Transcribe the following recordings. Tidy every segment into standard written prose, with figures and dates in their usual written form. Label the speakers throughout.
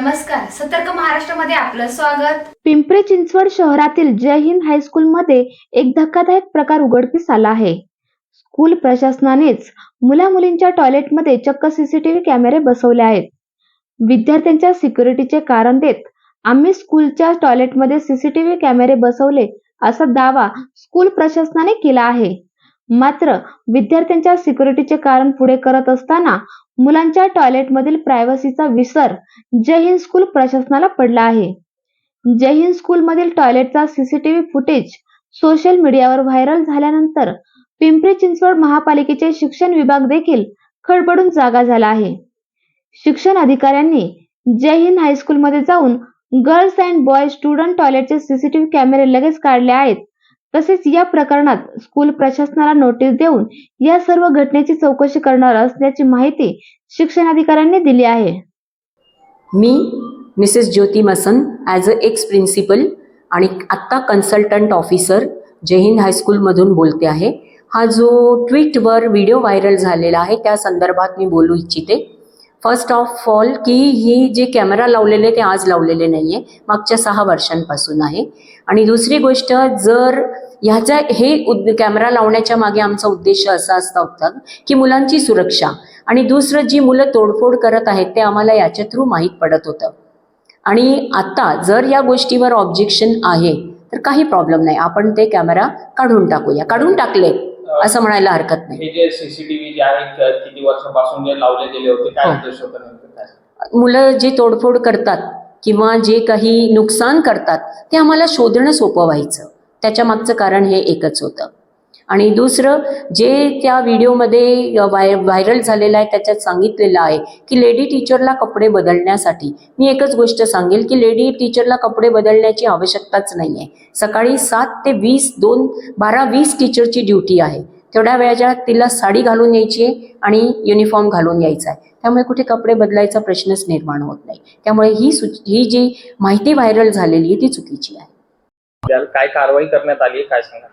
Speaker 1: नमस्कार, सतर्क महाराष्ट्रामध्ये आपलं स्वागत।
Speaker 2: पिंपरी चिंचवड शहरातील जय हिंद हायस्कूल मध्ये एक धक्कादायक प्रकार उघडकीस आला आहे। स्कूल प्रशासनानेच मुला-मुलींच्या टॉयलेटमध्ये चक्क सीसीटीव्ही कॅमेरे बसवले आहेत। विद्यार्थ्यांच्या सिक्युरिटीचे कारण देत आम्ही स्कूलच्या टॉयलेटमध्ये सीसीटीव्ही कॅमेरे बसवले असा दावा स्कूल प्रशासनाने केला आहे। मात्र विद्यार्थ्यांच्या सिक्युरिटीचे कारण पुढे करत असताना मुलांच्या टॉयलेटमधील प्रायव्हसीचा विसर जय हिंद स्कूल प्रशासनाला पडला आहे। जय हिंद स्कूलमधील टॉयलेटचा सीसीटीव्ही फुटेज सोशल मीडियावर व्हायरल झाल्यानंतर पिंपरी चिंचवड महापालिकेचे शिक्षण विभाग देखील खडबडून जागा झाला आहे। शिक्षण अधिकाऱ्यांनी जय हिंद हायस्कूलमध्ये जाऊन गर्ल्स अँड बॉयज स्टुडंट टॉयलेटचे सीसीटीव्ही कॅमेरे लगेच काढले आहेत। तसेच या प्रकरणात स्कूल प्रशासनाला नोटीस देऊन या सर्व घटनेची चौकशी करणार असल्याची माहिती शिक्षण अधिकाऱ्यांनी दिली आहे।
Speaker 3: मी Mrs Jyoti Masan as a ex principal आणि आत्ता कन्सल्टंट ऑफिसर जय हिंद हायस्कूलमधून बोलते आहे। हा जो ट्विटवर व्हिडिओ व्हायरल झालेला आहे त्या संदर्भात मी बोलू इच्छिते। फर्स्ट ऑफ ऑल की ही जे कॅमेरा लावलेले ते आज लावलेले नाही आहे, मागच्या 6 वर्षांपासून आहे। आणि दुसरी गोष्ट, जर ह्याचा हे कॅमेरा लावण्याच्या मागे आमचा उद्देश असा होता की मुलांची सुरक्षा, आणि दुसरं जी मुलं तोडफोड करत आहेत ते आम्हाला याच्या थ्रू माहीत पडत होतं। आणि आता जर या गोष्टीवर ऑब्जेक्शन आहे तर काही प्रॉब्लेम नाही, आपण ते कॅमेरा काढून टाकूया, काढून टाकले असं म्हणायला हरकत नाही।
Speaker 4: हे जे सीसीटीव्ही जे आहेत किती वर्षापासून जे लावले गेले होते, काय उद्देश होता नेमका?
Speaker 3: मुलं जे तोडफोड करतात किंवा जे काही नुकसान करतात ते आम्हाला शोधणं सोपं व्हायचं, त्याच्या मागचं कारण हे एकच होतं। आणि दुसरं, जे त्या व्हिडिओमध्ये व्हायरल झालेलं आहे त्याच्यात सांगितलेलं आहे की लेडी टीचरला कपडे बदलण्यासाठी, मी एकच गोष्ट सांगेल की लेडी टीचरला कपडे बदलण्याची आवश्यकताच नाही आहे। सकाळी 7 ते 20 12-20 टीचरची ड्युटी आहे, तेवढ्या वेळाच्या तिला साडी घालून यायची आहे आणि युनिफॉर्म घालून यायचा आहे, त्यामुळे कुठे कपडे बदलायचा प्रश्नच निर्माण होत नाही। त्यामुळे ही जी माहिती व्हायरल झालेली आहे ती चुकीची आहे।
Speaker 4: काय कारवाई करण्यात आली काय सांगा?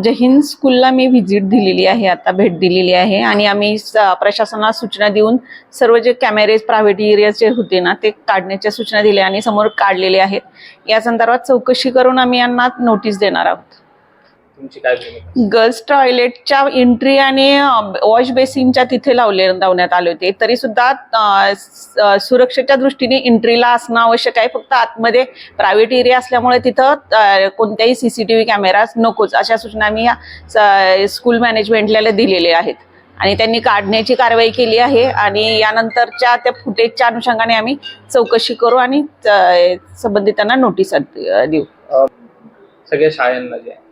Speaker 5: जय हिंद स्कूलला मी व्हिजिट दिलेली आहे, आता भेट दिलेली आहे आणि आम्ही प्रशासनाला सूचना देऊन सर्व जे कॅमेरेज प्रायव्हेट एरियाचे होते ना ते काढण्याच्या सूचना दिल्या आणि समोर काढलेले आहेत। या संदर्भात चौकशी करून आम्ही यांना नोटीस देणार आहोत।
Speaker 4: तुमची काय भूमिका?
Speaker 5: गर्ल्स टॉयलेटच्या एंट्री आणि वॉश बेसिनच्या तिथे लावण्यात आले होते, तरी सुद्धा सुरक्षेच्या दृष्टीने एंट्रीला असणं आवश्यक आहे। फक्त आतमध्ये प्रायव्हेट एरिया असल्यामुळे तिथं कोणत्याही सीसीटीव्ही कॅमेराज नकोच अशा सूचना आम्ही स्कूल मॅनेजमेंटला दिलेल्या आहेत आणि त्यांनी काढण्याची कारवाई केली आहे। आणि यानंतरच्या त्या फुटेजच्या अनुषंगाने आम्ही चौकशी करू आणि संबंधितांना नोटीस देऊ।
Speaker 4: सगळ्या शाळांना जे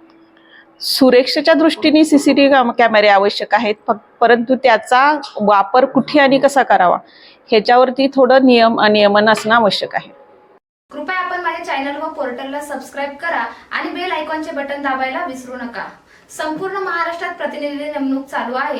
Speaker 5: सुरक्षेच्या दृष्टीने सीसीटीव्ही कॅमेरे आवश्यक आहेत, परंतु त्याचा वापर कुठे आणि कसा करावा ह्याच्यावरती थोडं नियमन असणं आवश्यक आहे।
Speaker 1: कृपया आपण माझ्या चॅनल व पोर्टलला सबस्क्राईब करा आणि बेल आयकॉनचे बटन दाबायला विसरू नका। संपूर्ण महाराष्ट्रात प्रतिनिधी नेमणूक चालू आहे।